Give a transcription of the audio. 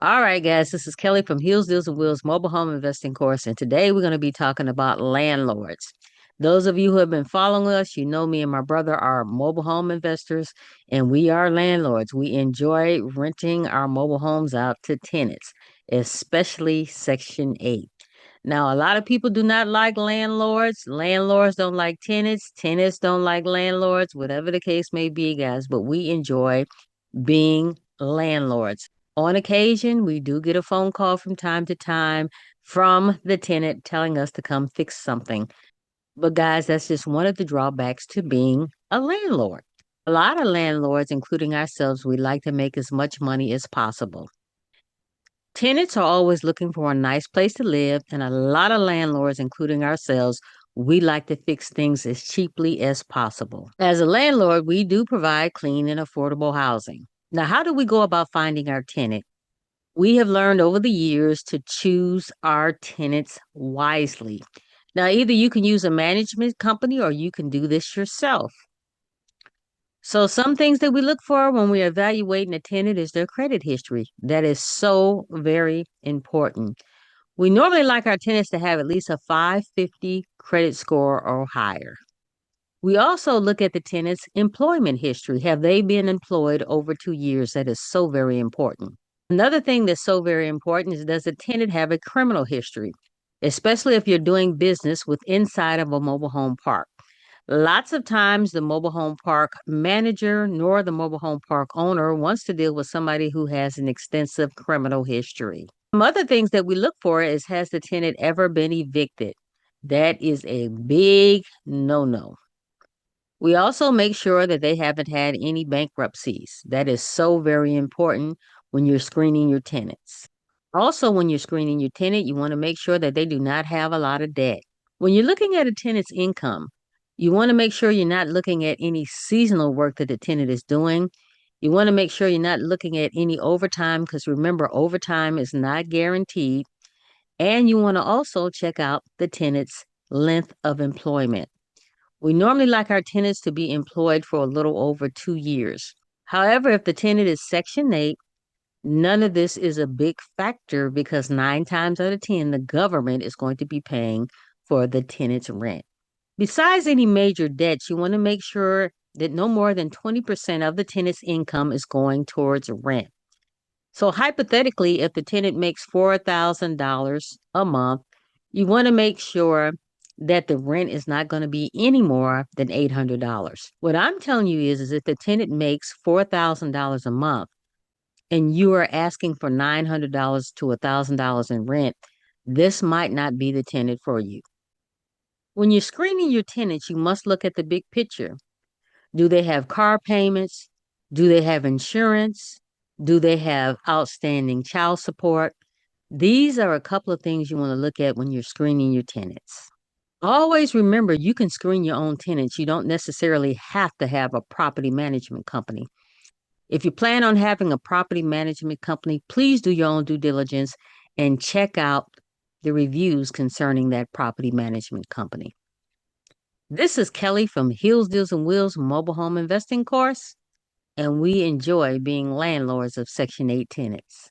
All right, guys, this is Kelly from Heels, Deals, and Wheels Mobile Home Investing Course, and today we're going to be talking about landlords. Those of you who have been following us, you know me and my brother are mobile home investors, and we are landlords. We enjoy renting our mobile homes out to tenants, especially Section 8. Now, a lot of people do not like landlords. Landlords don't like tenants. Tenants don't like landlords, whatever the case may be, guys, but we enjoy being landlords. On occasion, we do get a phone call from time to time from the tenant telling us to come fix something. But guys, that's just one of the drawbacks to being a landlord. A lot of landlords, including ourselves, we like to make as much money as possible. Tenants are always looking for a nice place to live, and a lot of landlords, including ourselves, we like to fix things as cheaply as possible. As a landlord, we do provide clean and affordable housing. Now, how do we go about finding our tenant? We have learned over the years to choose our tenants wisely. Now, either you can use a management company or you can do this yourself. So, some things that we look for when we're evaluating a tenant is their credit history. That is so very important. We normally like our tenants to have at least a 550 credit score or higher. We also look at the tenant's employment history. Have they been employed over 2 years? That is so very important. Another thing that's so very important is, does the tenant have a criminal history, especially if you're doing business with inside of a mobile home park? Lots of times, the mobile home park manager nor the mobile home park owner wants to deal with somebody who has an extensive criminal history. Some other things that we look for is, has the tenant ever been evicted? That is a big no-no. We also make sure that they haven't had any bankruptcies. That is so very important when you're screening your tenants. Also, when you're screening your tenant, you want to make sure that they do not have a lot of debt. When you're looking at a tenant's income, you want to make sure you're not looking at any seasonal work that the tenant is doing. You want to make sure you're not looking at any overtime, because remember, overtime is not guaranteed. And you want to also check out the tenant's length of employment. We normally like our tenants to be employed for a little over 2 years. However, if the tenant is Section 8, none of this is a big factor, because 9 times out of 10, the government is going to be paying for the tenant's rent. Besides any major debts, you want to make sure that no more than 20% of the tenant's income is going towards rent. So hypothetically, if the tenant makes $4,000 a month, you want to make sure that the rent is not going to be any more than $800. What I'm telling you is if the tenant makes $4,000 a month and you are asking for $900 to $1,000 in rent, this might not be the tenant for you. When you're screening your tenants, you must look at the big picture. Do they have car payments? Do they have insurance? Do they have outstanding child support? These are a couple of things you want to look at when you're screening your tenants. Always remember, you can screen your own tenants. You don't necessarily have to have a property management company. If you plan on having a property management company, please do your own due diligence and check out the reviews concerning that property management company. This is Kelly from Heels, Deals, and Wheels Mobile Home Investing Course, and we enjoy being landlords of Section 8 tenants.